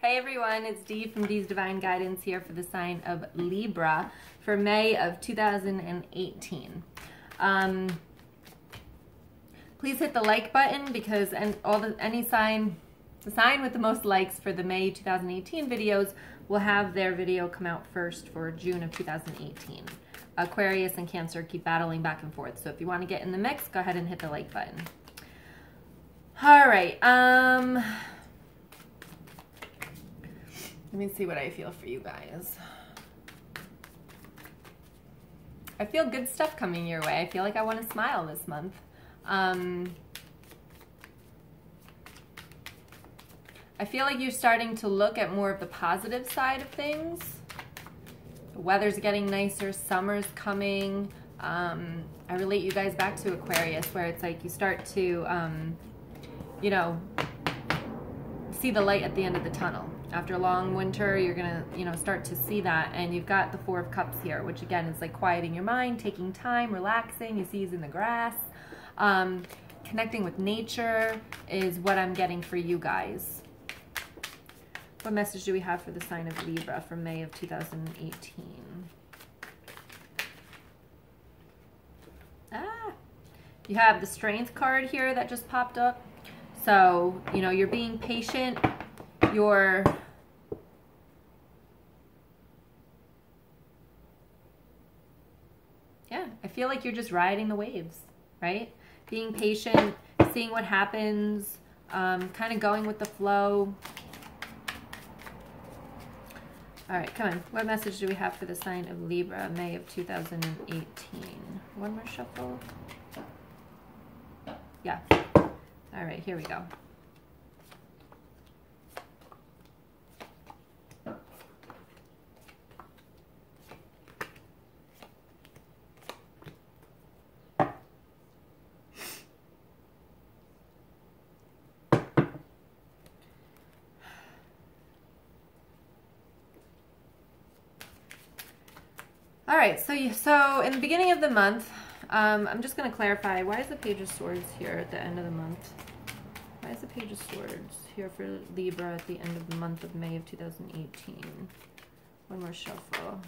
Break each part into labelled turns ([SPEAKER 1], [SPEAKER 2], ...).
[SPEAKER 1] Hey everyone, it's Dee from Dee's Divine Guidance here for the sign of Libra for May of 2018. Please hit the like button because the sign with the most likes for the May 2018 videos will have their video come out first for June of 2018. Aquarius and Cancer keep battling back and forth, so if you want to get in the mix, go ahead and hit the like button. All right, let me see what I feel for you guys. I feel good stuff coming your way. I feel like I want to smile this month. I feel like you're starting to look at more of the positive side of things. The weather's getting nicer, summer's coming. I relate you guys back to Aquarius, where it's like you start to, you know, see the light at the end of the tunnel. After a long winter, you're gonna, start to see that, and you've got the Four of Cups here, which again is like quieting your mind, taking time, relaxing. You see he's in the grass. Connecting with nature is what I'm getting for you guys. What message do we have for the sign of Libra for May of 2018? You have the Strength card here that just popped up. So, you're being patient. I feel like you're just riding the waves, right? Being patient, seeing what happens, kind of going with the flow. All right, come on. What message do we have for the sign of Libra, May of 2018? One more shuffle. Yeah. All right, here we go. All right, so in the beginning of the month, I'm just going to clarify, why is the Page of Swords here at the end of the month? Why is the Page of Swords here for Libra at the end of the month of May of 2018? One more shuffle.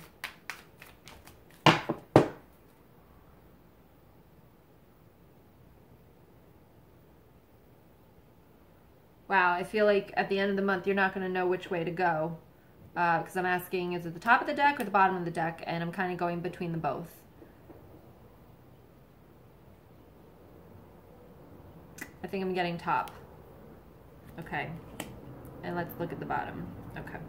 [SPEAKER 1] Wow, I feel like at the end of the month, you're not going to know which way to go. Because I'm asking, is it the top of the deck or the bottom of the deck? And I'm kind of going between the both. I think I'm getting top. Okay. And let's look at the bottom. Okay.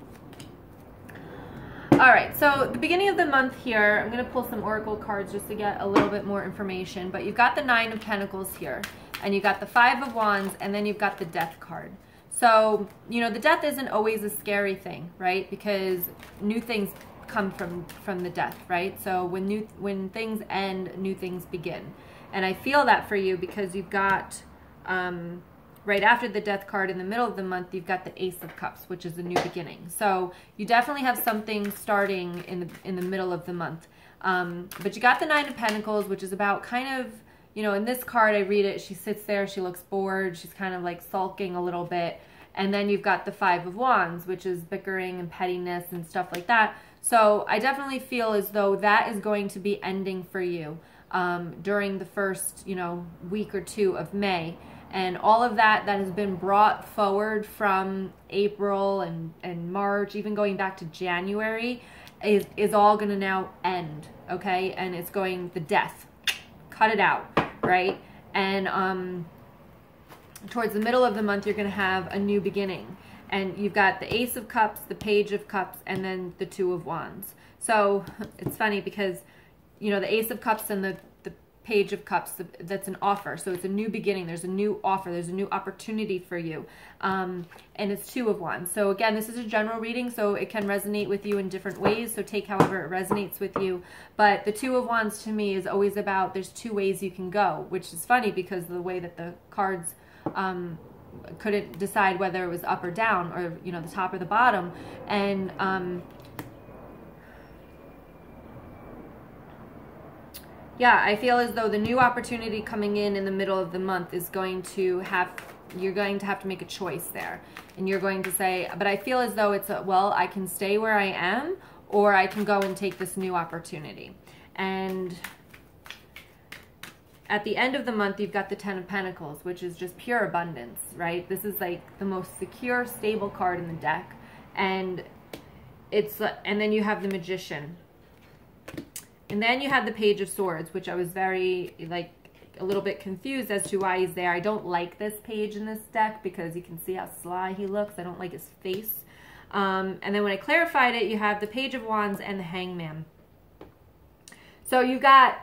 [SPEAKER 1] All right, so the beginning of the month here, I'm going to pull some oracle cards just to get a little bit more information. But you've got the Nine of Pentacles here. And you've got the Five of Wands. And then you've got the Death card. So, the death isn't always a scary thing, right? Because new things come from the death, right? So when things end, new things begin. And I feel that for you because you've got, right after the Death card in the middle of the month, you've got the Ace of Cups, which is a new beginning. So you definitely have something starting in the middle of the month. But you got the Nine of Pentacles, which is about kind of, in this card, I read it, she sits there, she looks bored, she's kind of like sulking a little bit. And then you've got the Five of Wands, which is bickering and pettiness and stuff like that. So I definitely feel as though that is going to be ending for you during the first, week or two of May. And all of that has been brought forward from April and March, even going back to January, is all going to now end, okay? And it's going, the death, cut it out, right? And towards the middle of the month, you're going to have a new beginning. And you've got the Ace of Cups, the Page of Cups, and then the Two of Wands. So it's funny because, the Ace of Cups and the Page of Cups, that's an offer. So it's a new beginning. There's a new offer. There's a new opportunity for you. And it's Two of Wands. So again, this is a general reading, so it can resonate with you in different ways. So take however it resonates with you. But the Two of Wands to me is always about there's two ways you can go, which is funny because the way that the cards couldn't decide whether it was up or down or, the top or the bottom. And yeah, I feel as though the new opportunity coming in the middle of the month is going to have you're going to have to make a choice there. And you're going to say, but I feel as though it's, well, I can stay where I am, or I can go and take this new opportunity. And at the end of the month, you've got the 10 of Pentacles, which is just pure abundance, right? This is like the most secure, stable card in the deck. And then you have the Magician. And then you have the Page of Swords, which I was very, like, a little bit confused as to why he's there. I don't like this page in this deck because you can see how sly he looks. I don't like his face. And then when I clarified it, you have the Page of Wands and the Hangman. So you've got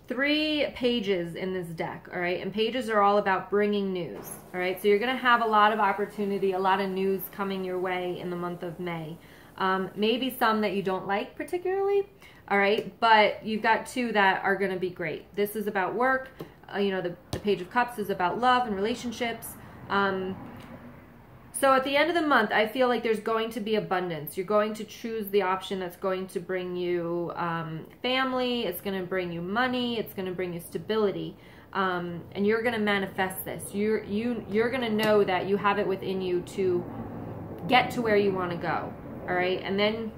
[SPEAKER 1] 3 pages in this deck, all right? And pages are all about bringing news, all right? So you're going to have a lot of opportunity, a lot of news coming your way in the month of May. Maybe some that you don't like particularly, all right? But you've got 2 that are going to be great. This is about work. You know, the Page of Cups is about love and relationships. So at the end of the month, I feel like there's going to be abundance. You're going to choose the option that's going to bring you family. It's going to bring you money. It's going to bring you stability. And you're going to manifest this. You're going to know that you have it within you to get to where you want to go. All right. And then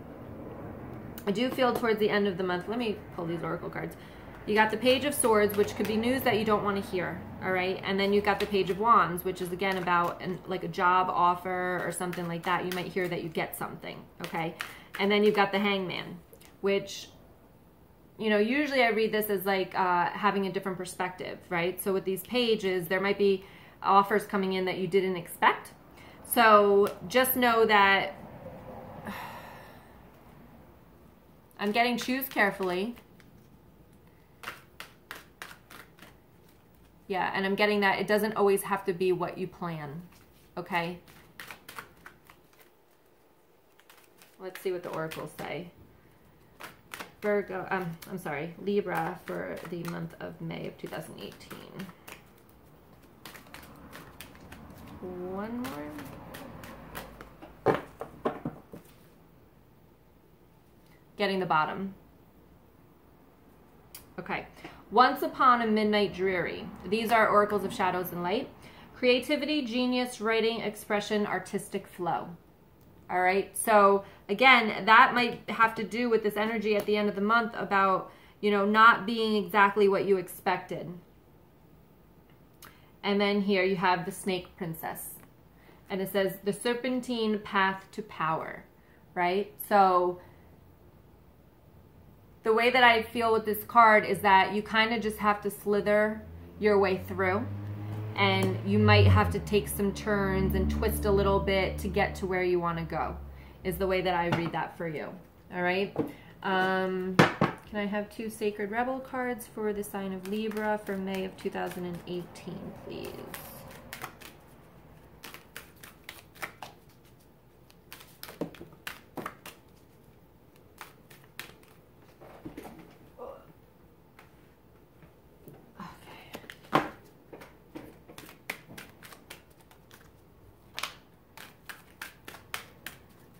[SPEAKER 1] I do feel towards the end of the month, let me pull these oracle cards. You got the Page of Swords, which could be news that you don't want to hear, all right? And then you've got the Page of Wands, which is, again, about like a job offer or something like that. You might hear that you get something, okay? And then you've got the Hangman, which, you know, usually I read this as like having a different perspective, right? So with these pages, there might be offers coming in that you didn't expect. So just know that I'm getting choose carefully. Yeah, and I'm getting that it doesn't always have to be what you plan, okay? Let's see what the oracles say. Virgo, I'm sorry, Libra for the month of May of 2018. One more. Getting the bottom. Okay. Once upon a midnight dreary. These are oracles of shadows and light. Creativity, genius, writing, expression, artistic flow. All right. So again, that might have to do with this energy at the end of the month about, you know, not being exactly what you expected. And then here you have the Snake Princess. And it says the serpentine path to power, right? So the way that I feel with this card is that you kind of just have to slither your way through, and you might have to take some turns and twist a little bit to get to where you want to go, is the way that I read that for you. All right. Can I have 2 Sacred Rebel cards for the sign of Libra for May of 2018, please?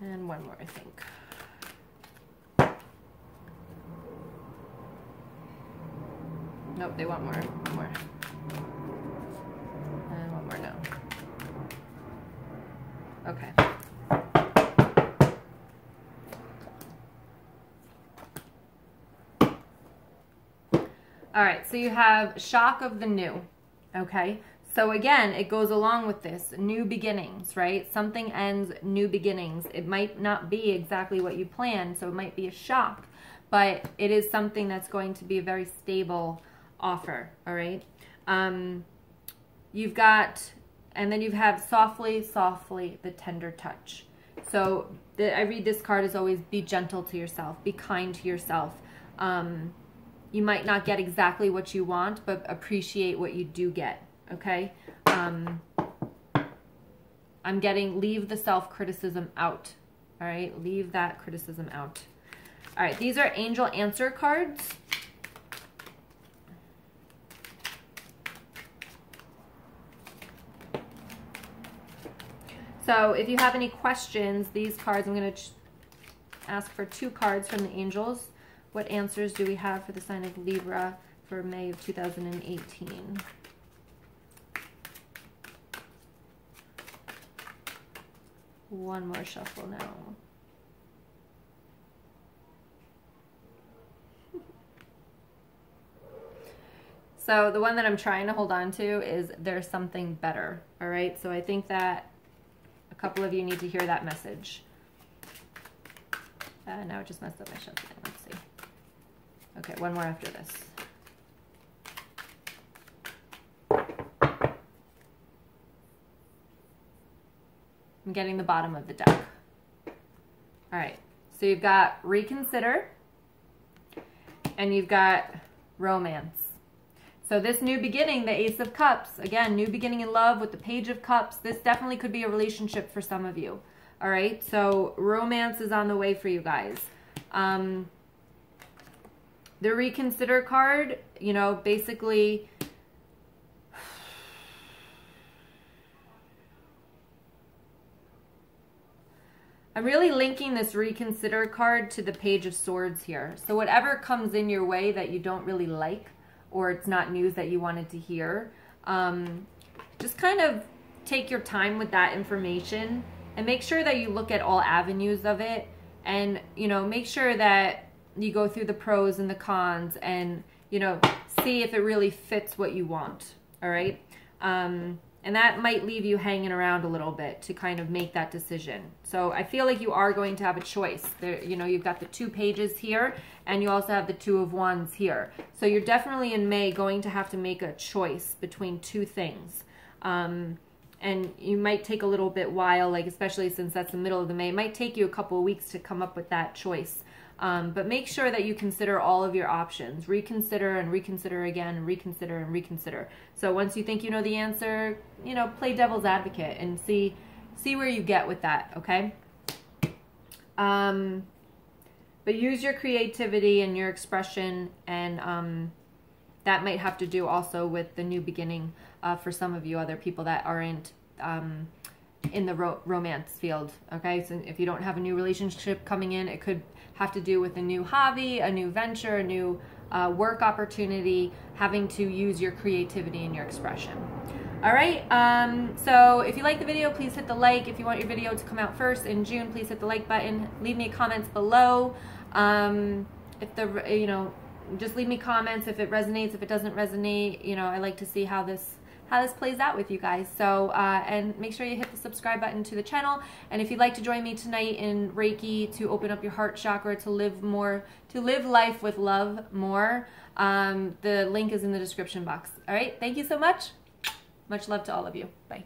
[SPEAKER 1] And one more, I think. Nope, they want more. One more. And one more, no. Okay. All right, so you have shock of the new, okay? So again, it goes along with this, new beginnings, right? Something ends, new beginnings. It might not be exactly what you planned, so it might be a shock, but it is something that's going to be a very stable offer, all right? You've got, and then you have softly, softly, the tender touch. So I read this card as always, be gentle to yourself, be kind to yourself. You might not get exactly what you want, but appreciate what you do get. Okay, I'm getting leave the self-criticism out. All right, leave that criticism out. All right, these are angel answer cards. So if you have any questions, these cards, I'm going to ask for 2 cards from the angels. What answers do we have for the sign of Libra for May of 2018? One more shuffle now. So the one that I'm trying to hold on to is there's something better, all right? So I think that a couple of you need to hear that message. Now it just messed up my shuffling. Let's see. Okay, one more after this. I'm getting the bottom of the deck. All right, so you've got reconsider and you've got romance. So this new beginning, the Ace of Cups, again, new beginning in love with the Page of Cups. This definitely could be a relationship for some of you. All right, so romance is on the way for you guys. The reconsider card, you know, basically, I'm really linking this reconsider card to the Page of Swords here. So whatever comes in your way that you don't really like, or it's not news that you wanted to hear, just kind of take your time with that information and make sure that you look at all avenues of it, and, you know, make sure that you go through the pros and the cons and, you know, see if it really fits what you want. All right. And that might leave you hanging around a little bit to kind of make that decision. So I feel like you are going to have a choice. There, you know, you've got the 2 pages here and you also have the 2 of Wands here. So you're definitely in May going to have to make a choice between 2 things. And you might take a little bit while, like especially since that's the middle of the May, it might take you a couple of weeks to come up with that choice. But make sure that you consider all of your options. Reconsider and reconsider again, and reconsider and reconsider. So once you think you know the answer, you know, play devil's advocate and see where you get with that, okay? But use your creativity and your expression, and that might have to do also with the new beginning for some of you other people that aren't in the romance field, okay? So if you don't have a new relationship coming in, it could have to do with a new hobby, a new venture, a new work opportunity, having to use your creativity and your expression. All right, so if you like the video, please hit the like. If you want your video to come out first in June, please hit the like button. Leave me comments below. If the, you know, just leave me comments if it resonates, if it doesn't resonate. You know, I like to see how this plays out with you guys. So, and make sure you hit the subscribe button to the channel. And if you'd like to join me tonight in Reiki to open up your heart chakra, to live more, to live life with love more, the link is in the description box. All right, thank you so much. Much love to all of you. Bye.